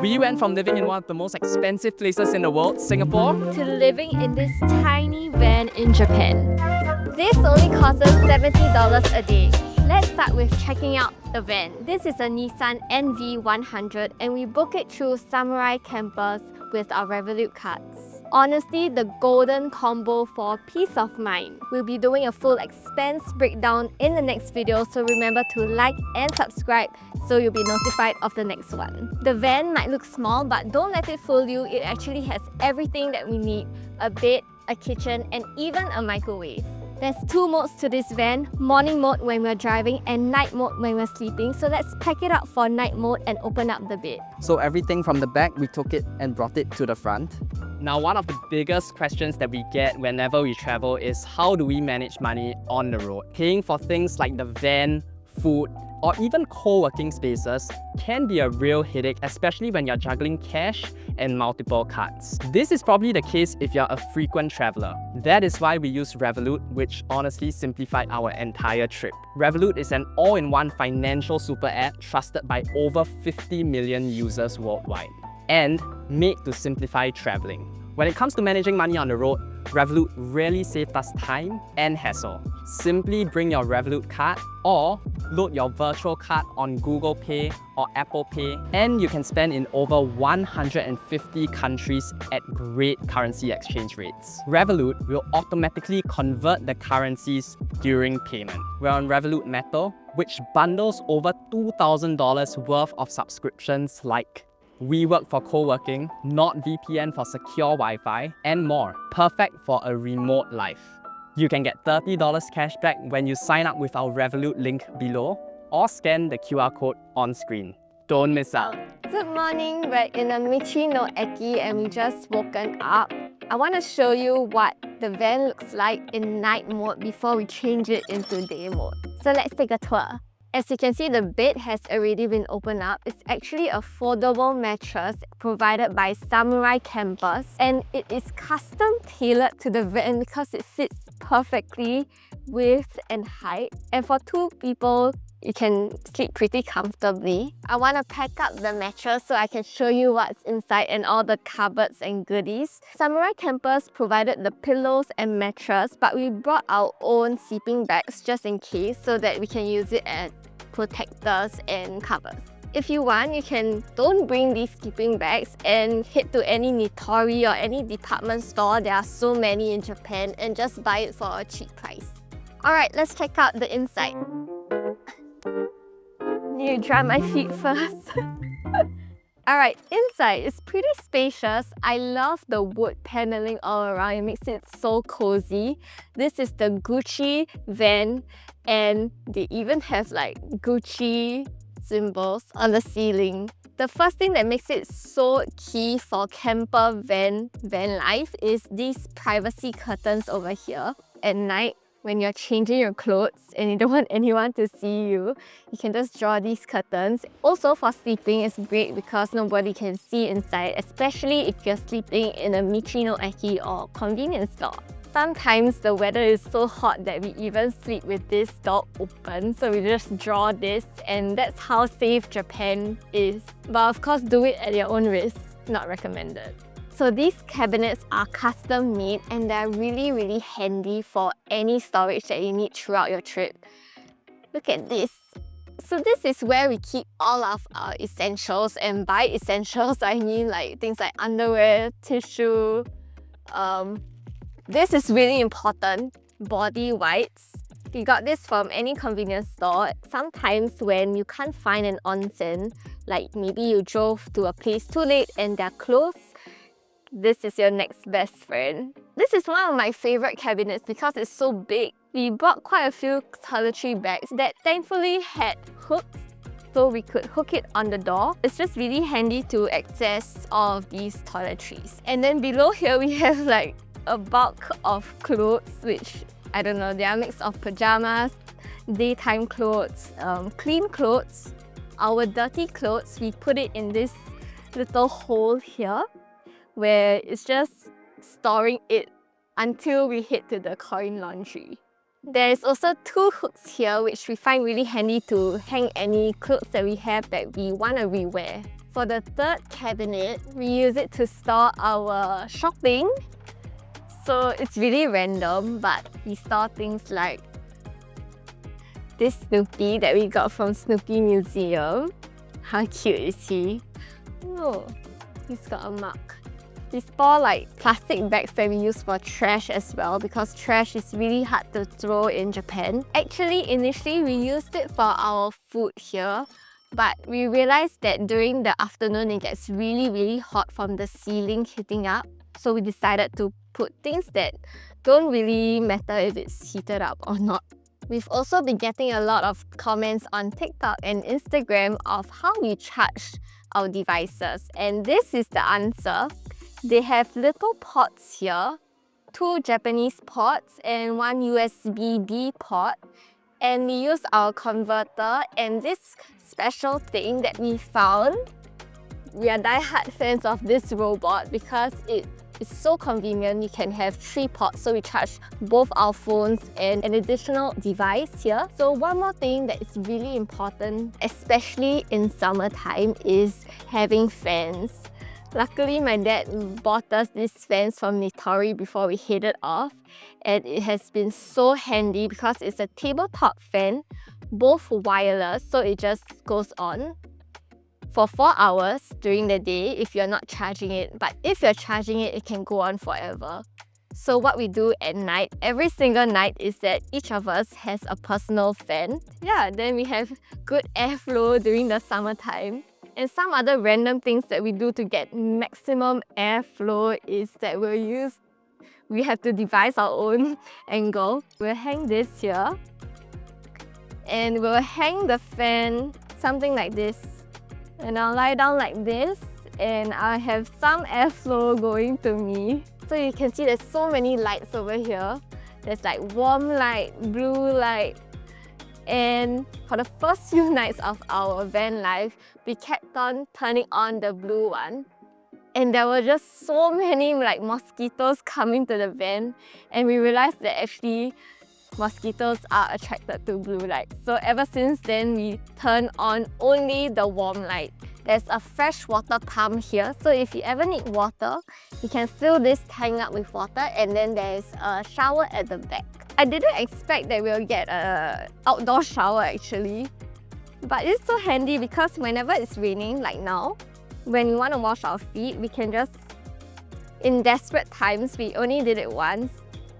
We went from living in one of the most expensive places in the world, Singapore, to living in this tiny van in Japan. This only costs us $70 a day. Let's start with checking out the van. This is a Nissan NV100 and we book it through Samurai Campus with our Revolut cards. Honestly, the golden combo for peace of mind. We'll be doing a full expense breakdown in the next video, so remember to like and subscribe so you'll be notified of the next one. The van might look small, but don't let it fool you. It actually has everything that we need: a bed, a kitchen, and even a microwave. There's two modes to this van: morning mode when we're driving and night mode when we're sleeping. So let's pack it up for night mode and open up the bed. so everything from the back, we took it and brought it to the front. Now, one of the biggest questions that we get whenever we travel is how do we manage money on the road? Paying for things like the van, food, or even co-working spaces can be a real headache, especially when you're juggling cash and multiple cards. This is probably the case if you're a frequent traveler. That is why we use Revolut, which honestly simplified our entire trip. Revolut is an all-in-one financial super app trusted by over 50 million users worldwide and made to simplify traveling. When it comes to managing money on the road, Revolut really saved us time and hassle. Simply bring your Revolut card or load your virtual card on Google Pay or Apple Pay, and you can spend in over 150 countries at great currency exchange rates. Revolut will automatically convert the currencies during payment. We're on Revolut Metal, which bundles over $2,000 worth of subscriptions like WeWork for co-working, NordVPN for secure Wi-Fi, and more. Perfect for a remote life. You can get $30 cash back when you sign up with our Revolut link below or scan the QR code on screen. Don't miss out. Good morning, we're in a Michi no Eki and we just woken up. I want to show you what the van looks like in night mode before we change it into day mode. So let's take a tour. As you can see, the bed has already been opened up. It's actually a foldable mattress provided by Samurai Campus, and it is custom tailored to the van because it sits perfectly width and height. And for two people, you can sleep pretty comfortably. I want to pack up the mattress so I can show you what's inside and all the cupboards and goodies. Samurai Campus provided the pillows and mattress, but we brought our own sleeping bags just in case so that we can use it as protectors and covers. If you want, you can don't bring these sleeping bags and head to any Nitori or any department store. There are so many in Japan, and just buy it for a cheap price. Alright, let's check out the inside. Need to dry my feet first. Alright, inside is pretty spacious. I love the wood paneling all around. It makes it so cozy. This is the Gucci van, and they even have like Gucci symbols on the ceiling. The first thing that makes it so key for camper van life is these privacy curtains over here. At night, when you're changing your clothes and you don't want anyone to see you, you can just draw these curtains. Also for sleeping, it's great because nobody can see inside, especially if you're sleeping in a Michi no Eki or convenience store. Sometimes the weather is so hot that we even sleep with this door open, so we just draw this, and that's how safe Japan is. But of course, do it at your own risk, not recommended. So these cabinets are custom made and they're really handy for any storage that you need throughout your trip. Look at this. So this is where we keep all of our essentials, and by essentials I mean like things like underwear, tissue. This is really important, body wipes. We got this from any convenience store. Sometimes when you can't find an onsen, like maybe you drove to a place too late and they're closed, this is your next best friend. This is one of my favorite cabinets because it's so big. We bought quite a few toiletry bags that thankfully had hooks, so we could hook it on the door. It's just really handy to access all of these toiletries. And then below here we have like a bulk of clothes, which I don't know, they are a mix of pajamas, daytime clothes, clean clothes. Our dirty clothes, we put it in this little hole here where it's just storing it until we head to the coin laundry. There's also two hooks here which we find really handy to hang any clothes that we have that we want to rewear. For the third cabinet, we use it to store our shopping. So it's really random, but we store things like this Snoopy that we got from Snoopy Museum. How cute is he? Oh, he's got a mark. We store like plastic bags that we use for trash as well, because trash is really hard to throw in Japan. Actually, initially we used it for our food here, but we realized that during the afternoon it gets really hot from the ceiling heating up. So we decided to put things that don't really matter if it's heated up or not. We've also been getting a lot of comments on TikTok and Instagram of how we charge our devices, and this is the answer. They have little ports here, 2 Japanese ports and 1 USB-B port, and we use our converter and this special thing that we found. We are die-hard fans of this robot because it is so convenient. You can have 3 ports, so we charge both our phones and an additional device here. So one more thing that is really important, especially in summertime, is having fans. Luckily, my dad bought us these fans from Nitori before we headed off, and it has been so handy because it's a tabletop fan, both wireless, so it just goes on for 4 hours during the day if you're not charging it, but if you're charging it, it can go on forever. So what we do at night, every single night, is that each of us has a personal fan. Yeah, then we have good airflow during the summertime. And some other random things that we do to get maximum airflow is that we have to devise our own angle. We'll hang this here, and we'll hang the fan something like this. And I'll lie down like this, and I'll have some airflow going to me. So you can see there's so many lights over here. There's like warm light, blue light. And for the first few nights of our van life, we kept on turning on the blue one. And there were just so many like mosquitoes coming to the van, and we realized that actually mosquitoes are attracted to blue light. So ever since then, we turn on only the warm light. There's a fresh water pump here, so if you ever need water, you can fill this tank up with water, and then there's a shower at the back. I didn't expect that we'll get an outdoor shower actually, but it's so handy because whenever it's raining, like now, when we want to wash our feet, we can just, in desperate times, we only did it once.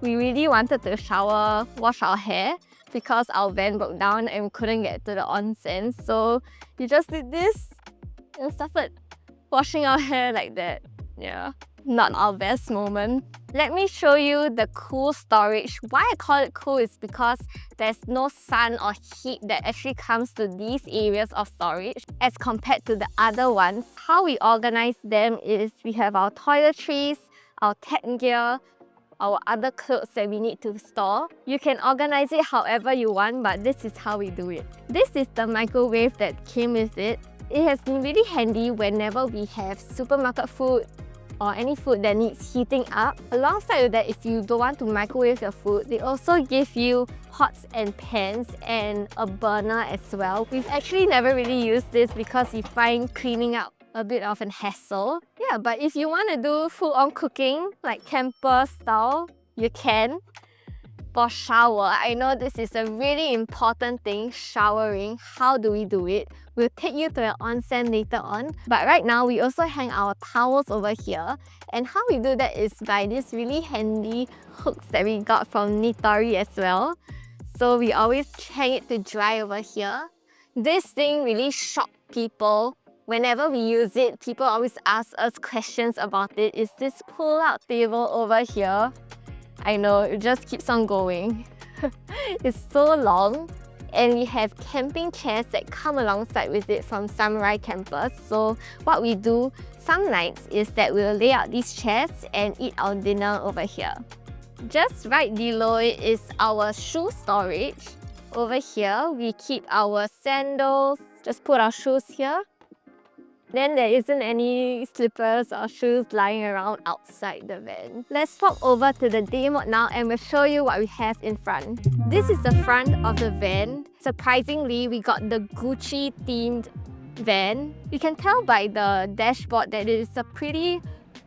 We really wanted to wash our hair because our van broke down and we couldn't get to the onsen, so you just did this and started washing our hair like that. Yeah, not our best moment. Let me show you the cool storage. Why I call it cool is because there's no sun or heat that actually comes to these areas of storage as compared to the other ones. How we organize them is we have our toiletries, our tech gear, our other clothes that we need to store. You can organize it however you want, but this is how we do it. This is the microwave that came with it. It has been really handy whenever we have supermarket food or any food that needs heating up. Alongside with that, if you don't want to microwave your food, they also give you pots and pans and a burner as well. We've actually never really used this because we find cleaning up a bit of an hassle. Yeah, but if you want to do full-on cooking, like camper style, you can. For shower, I know this is a really important thing, showering. How do we do it? We'll take you to an onsen later on. But right now, we also hang our towels over here. And how we do that is by these really handy hooks that we got from Nitori as well. So we always hang it to dry over here. This thing really shocked people. Whenever we use it, people always ask us questions about it. Is this pull-out table over here? I know, it just keeps on going. It's so long. And we have camping chairs that come alongside with it from Samurai Campers. So what we do some nights is that we'll lay out these chairs and eat our dinner over here. Just right below it is our shoe storage. Over here, we keep our sandals. Just put our shoes here. Then there isn't any slippers or shoes lying around outside the van. Let's swap over to the day mode now and we'll show you what we have in front. This is the front of the van. Surprisingly, we got the Gucci themed van. You can tell by the dashboard that it is a pretty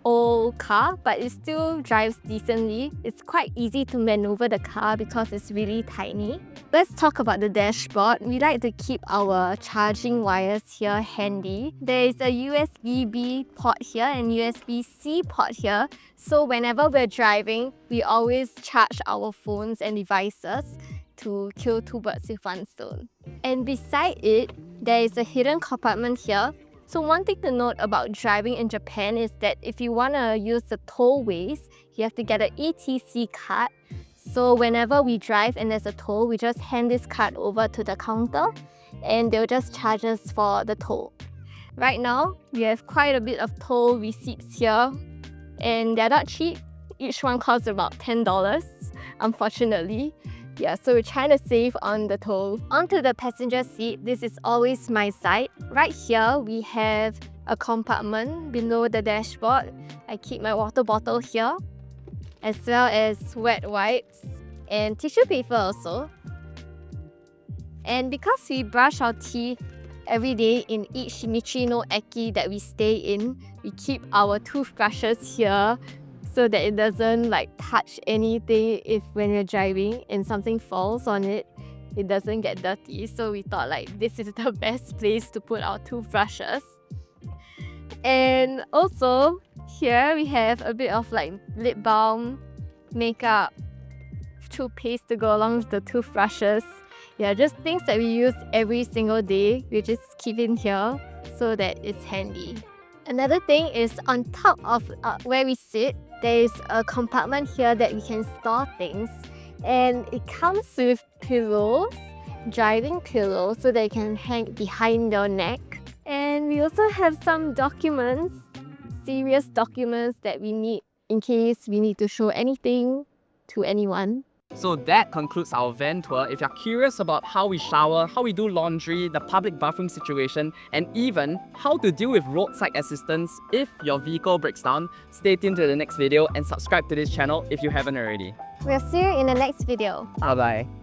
old car, but it still drives decently. It's quite easy to maneuver the car because it's really tiny. Let's talk about the dashboard. We like to keep our charging wires here handy. There is a USB-B port here and USB-C port here. So whenever we're driving, we always charge our phones and devices to kill two birds with one stone. And beside it, there is a hidden compartment here. So one thing to note about driving in Japan is that if you want to use the tollways, you have to get an ETC card. So whenever we drive and there's a toll, we just hand this card over to the counter and they'll just charge us for the toll. Right now, we have quite a bit of toll receipts here and they're not cheap. Each one costs about $10, unfortunately. Yeah, so we're trying to save on the toll. Onto the passenger seat, this is always my side. Right here, we have a compartment below the dashboard. I keep my water bottle here, as well as wet wipes and tissue paper also. And because we brush our teeth every day in each Michi no Eki that we stay in, we keep our toothbrushes here so that it doesn't touch anything if when you're driving and something falls on it, it doesn't get dirty. So we thought this is the best place to put our toothbrushes. And also here we have a bit of lip balm, makeup, toothpaste to go along with the toothbrushes. Yeah, just things that we use every single day. We just keep in here so that it's handy. Another thing is on top of where we sit, there is a compartment here that we can store things, and it comes with pillows, driving pillows, so they can hang behind your neck. And we also have some documents, serious documents that we need in case we need to show anything to anyone. So that concludes our van tour. If you're curious about how we shower, how we do laundry, the public bathroom situation, and even how to deal with roadside assistance if your vehicle breaks down, stay tuned to the next video and subscribe to this channel if you haven't already. We'll see you in the next video. Bye bye.